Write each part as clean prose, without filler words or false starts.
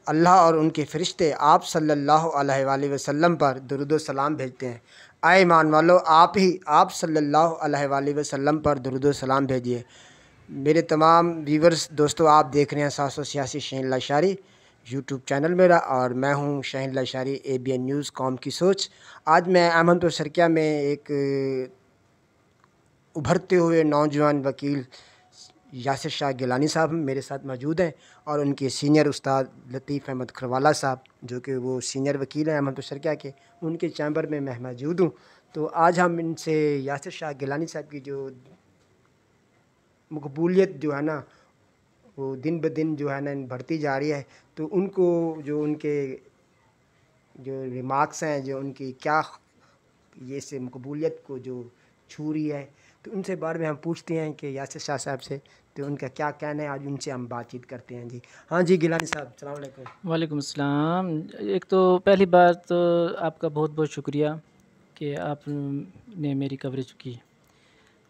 اللہ اور ان کے فرشتے آپ صلی اللہ علیہ وآلہ وسلم پر درود و سلام بھیجتے ہیں۔ اے ایمان والو، آپ صلی اللہ علیہ وآلہ وسلم پر درود و سلام بھیجیے۔ میرے تمام ویورز دوستو، آپ دیکھ رہے ہیں 786 شاہین اللہ اشاری یوٹیوب چینل میرا، اور میں ہوں شاہین اللہ اشاری ABN نیوز قوم کی سوچ۔ آج میں احمد پور سرکیہ میں ایک ابھرتے ہوئے نوجوان وکیل یاسر شاہ گیلانی صاحب میرے ساتھ موجود ہیں، اور ان کے سینئر استاد لطیف احمد کھروالا صاحب، جو کہ وہ سینئر وکیل ہیں احمد پور سرکیہ کے، ان کے چیمبر میں موجود ہوں۔ تو آج ہم ان سے یاسر شاہ گیلانی صاحب کی جو مقبولیت جو ہے نا وہ دن بدن جو ہے نا بڑھتی جا رہی ہے، تو ان کو جو ان کے جو ریمارکس ہیں، جو ان کی کیا یہ سے مقبولیت کو جو چھو رہی ہے، تو ان سے بارے میں ہم پوچھتے ہیں کہ یاسر شاہ صاحب سے تو ان کا کیا کہنا ہے۔ آج ان سے ہم بات چیت کرتے ہیں۔ جی ہاں جی گیلانی صاحب، السلام علیکم۔ وعلیکم السلام۔ ایک تو پہلی بات تو آپ کا بہت بہت شکریہ کہ آپ نے میری کوریج کی۔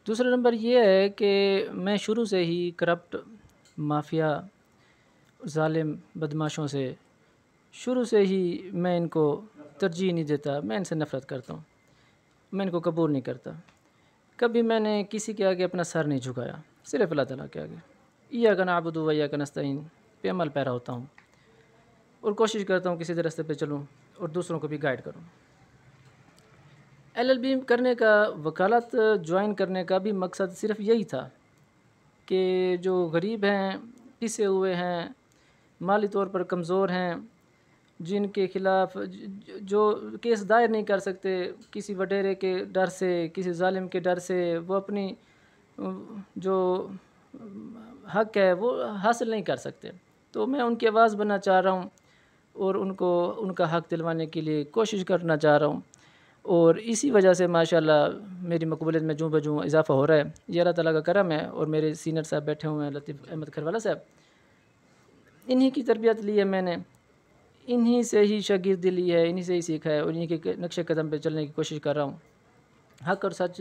دوسرا نمبر یہ ہے کہ میں شروع سے ہی کرپٹ مافیا ظالم بدماشوں سے شروع سے ہی میں ان کو ترجیح نہیں دیتا، میں ان سے نفرت کرتا ہوں، میں ان کو قبول نہیں کرتا۔ کبھی میں نے کسی کے آگے اپنا سر نہیں جھکایا، صرف اللہ تعالیٰ کے آگے ایاک نعبد و ایاک نستعین پہ عمل پیرا ہوتا ہوں، اور کوشش کرتا ہوں کسی راستے پہ چلوں اور دوسروں کو بھی گائیڈ کروں۔ LLB کرنے کا، وکالت جوائن کرنے کا بھی مقصد صرف یہی تھا کہ جو غریب ہیں، پسے ہوئے ہیں، مالی طور پر کمزور ہیں، جن کے خلاف جو کیس دائر نہیں کر سکتے کسی وڈیرے کے ڈر سے، کسی ظالم کے ڈر سے، وہ اپنی جو حق ہے وہ حاصل نہیں کر سکتے، تو میں ان کی آواز بننا چاہ رہا ہوں اور ان کو ان کا حق دلوانے کے لیے کوشش کرنا چاہ رہا ہوں، اور اسی وجہ سے ماشاءاللہ میری مقبولیت میں جوں بجوں اضافہ ہو رہا ہے۔ یہ اللہ تعالیٰ کا کرم ہے، اور میرے سینئر صاحب بیٹھے ہوئے ہیں لطیف احمد کھروالا صاحب، انہی کی تربیت لی ہے میں نے، انہی سے ہی شاگردی لی ہے، انہی سے ہی سیکھا ہے، اور انہی کے نقش قدم پہ چلنے کی کوشش کر رہا ہوں، حق اور سچ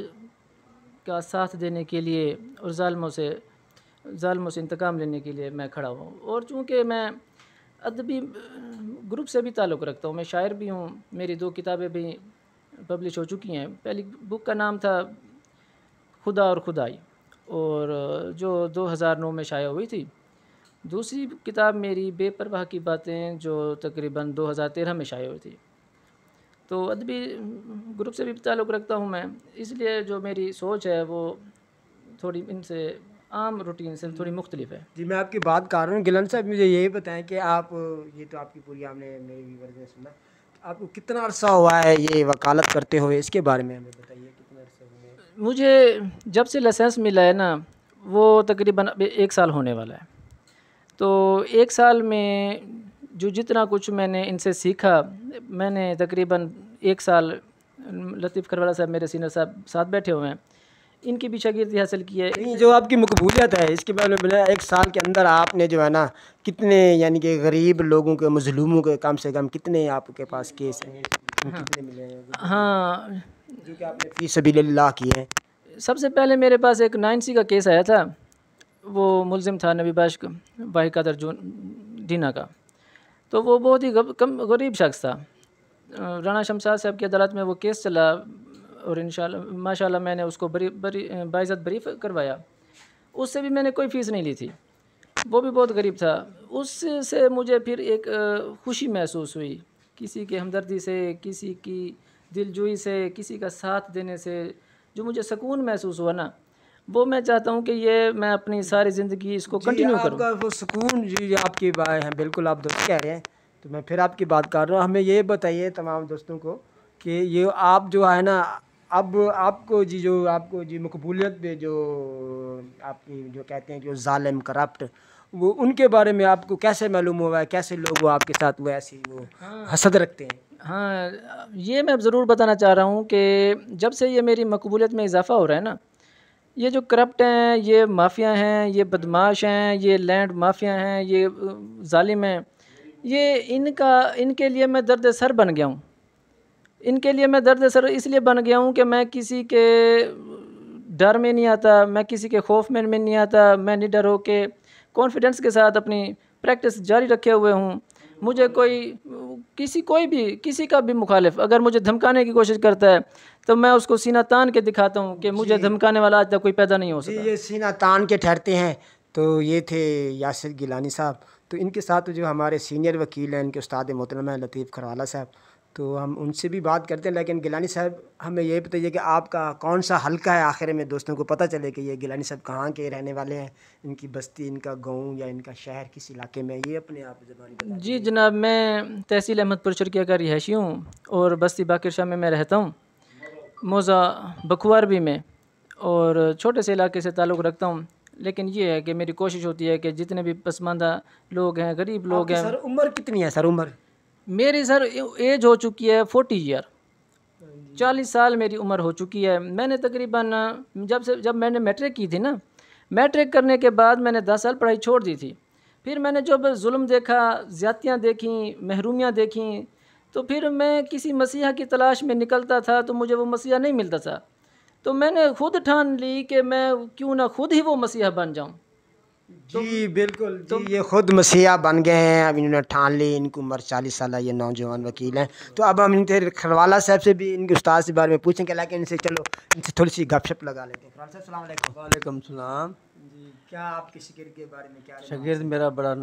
کا ساتھ دینے کے لیے اور ظالموں سے انتقام لینے کے لیے میں کھڑا ہوں۔ اور چونکہ میں ادبی گروپ سے بھی تعلق رکھتا ہوں، میں شاعر بھی ہوں، میری 2 کتابیں بھی پبلش ہو چکی ہیں۔ پہلی بک کا نام تھا خدا اور خدائی، اور جو 2009 میں شائع ہوئی تھی۔ دوسری کتاب میری بے پرواہ کی باتیں، جو تقریباً 2013 میں شائع ہوئی تھی۔ تو ادبی گروپ سے بھی تعلق رکھتا ہوں میں، اس لیے جو میری سوچ ہے وہ تھوڑی ان سے عام روٹین سے تھوڑی مختلف ہے۔ جی میں آپ کی بات کر رہا ہوں گیلانی صاحب، مجھے یہی بتائیں کہ آپ، یہ تو آپ کی پوری آپ نے میری ویورز نے سنا، آپ کو کتنا عرصہ ہوا ہے یہ وکالت کرتے ہوئے، اس کے بارے میں ہمیں بتائیے کتنا عرصہ ہوا ہے؟ مجھے جب سے لائسنس ملا ہے نا، وہ تقریباً 1 سال ہونے والا ہے۔ تو 1 سال میں جو جتنا کچھ میں نے ان سے سیکھا، میں نے تقریباً 1 سال لطیف کھروالا صاحب میرے سینئر صاحب ساتھ بیٹھے ہوئے ہیں، ان کی بھی شاگردی حاصل کی ہے۔ جو آپ کی مقبولیت ہے اس کے بارے میں بتائیں، 1 سال کے اندر آپ نے جو ہے نا کتنے، یعنی کہ غریب لوگوں کے، مظلوموں کے کم سے کم کتنے آپ کے پاس کیس ہیں، کتنے ملے ہیں ہاں، جو کہ آپ نے فی سبیل اللہ کیے ہیں؟ سب سے پہلے میرے پاس ایک 9C کا کیس آیا تھا، وہ ملزم تھا نبی باش بائی قدر ڈینا کا، تو وہ بہت ہی غریب شخص تھا۔ رانا شمشاد صاحب کی عدالت میں وہ کیس چلا، اور انشاءاللہ ماشاءاللہ میں نے اس کو باعزت بری کروایا۔ اس سے بھی میں نے کوئی فیس نہیں لی تھی، وہ بھی بہت غریب تھا۔ اس سے مجھے پھر ایک خوشی محسوس ہوئی، کسی کے ہمدردی سے، کسی کی دلجوئی سے، کسی کا ساتھ دینے سے جو مجھے سکون محسوس ہوا نا، وہ میں چاہتا ہوں کہ یہ میں اپنی ساری زندگی اس کو کنٹینیو کروں۔ آپ کا وہ سکون، جی آپ کی بات ہے، بالکل آپ درست کہہ رہے ہیں، تو میں پھر آپ کی بات کر رہا ہوں۔ ہمیں یہ بتائیے تمام دوستوں کو کہ یہ آپ جو ہے نا، اب آپ کو جی مقبولیت پہ جو آپ کی جو کہتے ہیں جو ظالم کرپٹ، وہ ان کے بارے میں آپ کو کیسے معلوم ہوا ہے، کیسے لوگ وہ آپ کے ساتھ وہ ایسی وہ حسد رکھتے ہیں؟ ہاں، یہ میں ضرور بتانا چاہ رہا ہوں کہ جب سے یہ میری مقبولیت میں اضافہ ہو رہا ہے نا، یہ جو کرپٹ ہیں، یہ مافیا ہیں، یہ بدماش ہیں، یہ لینڈ مافیا ہیں، یہ ظالم ہیں، یہ ان کے لیے میں درد سر بن گیا ہوں۔ ان کے لیے میں درد سر اس لیے بن گیا ہوں کہ میں کسی کے ڈر میں نہیں آتا، میں کسی کے خوف میں نہیں آتا، میں نڈر ہو کے کانفیڈنس کے ساتھ اپنی پریکٹس جاری رکھے ہوئے ہوں، مجھے کسی کا بھی مخالف اگر مجھے دھمکانے کی کوشش کرتا ہے تو میں اس کو سینہ تان کے دکھاتا ہوں کہ مجھے دھمکانے والا آج تک کوئی پیدا نہیں ہو سکا۔ یہ سینہ تان کے ٹھہرتے ہیں۔ تو یہ تھے یاسر گیلانی صاحب، تو ان کے ساتھ جو ہمارے سینئر وکیل ہیں، ان کے استاد محترم ہیں لطیف کھروالا صاحب، تو ہم ان سے بھی بات کرتے ہیں۔ لیکن گیلانی صاحب ہمیں یہ بتائیے کہ آپ کا کون سا حلقہ ہے، آخر میں دوستوں کو پتہ چلے کہ یہ گیلانی صاحب کہاں کے رہنے والے ہیں، ان کی بستی، ان کا گاؤں یا ان کا شہر کس علاقے میں، یہ اپنے آپ زبانی بتائیں۔ جی جناب، میں تحصیل احمد پور چرکیہ کا رہائشی ہوں اور بستی باقر شاہ میں رہتا ہوں، موضع بکھوار بھی میں، اور چھوٹے سے علاقے سے تعلق رکھتا ہوں۔ لیکن یہ ہے کہ میری کوشش ہوتی ہے کہ جتنے بھی پسماندہ لوگ ہیں، غریب لوگ ہیں۔ سر عمر کتنی ہے؟ سر عمر میری سر ایج ہو چکی ہے 40 ایئر، 40 سال میری عمر ہو چکی ہے۔ میں نے تقریباً جب میں نے میٹرک کی تھی نا، میٹرک کرنے کے بعد میں نے 10 سال پڑھائی چھوڑ دی تھی۔ پھر میں نے جب ظلم دیکھا، زیادتیاں دیکھیں، محرومیاں دیکھیں، تو پھر میں کسی مسیحا کی تلاش میں نکلتا تھا تو مجھے وہ مسیحا نہیں ملتا تھا، تو میں نے خود ٹھان لی کہ میں کیوں نہ خود ہی وہ مسیحا بن جاؤں۔ جی بالکل، جی یہ خود مسیحا بن گئے ہیں، اب انہوں نے ٹھان لی، ان کی عمر 40 سالہ، یہ نوجوان وکیل ہیں۔ تو اب ہم ان کے کھروالا صاحب سے بھی ان کے استاد کے بارے میں پوچھیں گے، لیکن ان سے تھوڑی سی گپ شپ لگا لیتے ہیں۔ کھروالا صاحب السلام علیکم۔ وعلیکم السلام۔ جی کیا آپ کے شاگرد کے بارے میں کیا؟ شاگرد میرا بڑا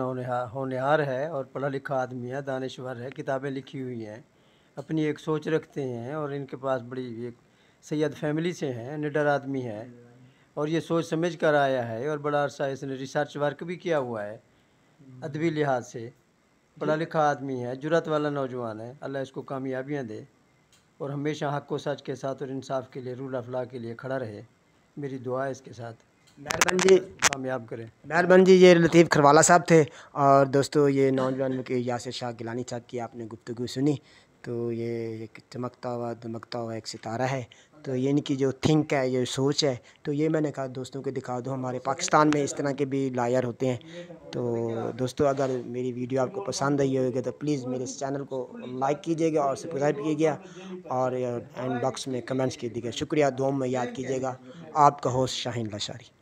ہونہار ہے اور پڑھا لکھا آدمی ہے، دانشور ہے، کتابیں لکھی ہوئی ہیں، اپنی ایک سوچ رکھتے ہیں، اور ان کے پاس بڑی ایک سید فیملی سے ہیں، نڈر آدمی ہے، اور یہ سوچ سمجھ کر آیا ہے، اور بڑا عرصہ اس نے ریسرچ ورک بھی کیا ہوا ہے ادبی لحاظ سے۔ پڑھا لکھا آدمی ہے، جرات والا نوجوان ہے، اللہ اس کو کامیابیاں دے، اور ہمیشہ حق و سچ کے ساتھ اور انصاف کے لیے، رول آف لا کے لیے کھڑا رہے۔ میری دعا ہے اس کے ساتھ، مہربان جی، کامیاب کرے۔ مہربان جی، یہ لطیف کھروالا صاحب تھے، اور دوستو یہ نوجوان کے یاسر شاہ گیلانی صاحب کی آپ نے گفتگو سنی، تو یہ ایک چمکتا ہوا دمکتا ہوا ایک ستارہ ہے، تو یہ ان کی جو تھنک ہے، یہ سوچ ہے، تو یہ میں نے کہا دوستوں کو دکھا دو، ہمارے پاکستان میں اس طرح کے بھی لائر ہوتے ہیں۔ تو دوستو اگر میری ویڈیو آپ کو پسند آئی ہوگی تو پلیز میرے اس چینل کو لائک کیجیے گا اور سبسکرائب کیجیے گا، اور اینڈ باکس میں کمنٹس کیجیے گا۔ شکریہ، دعاؤں میں یاد کیجیے گا۔ آپ کا ہوسٹ شاہین لاشاری۔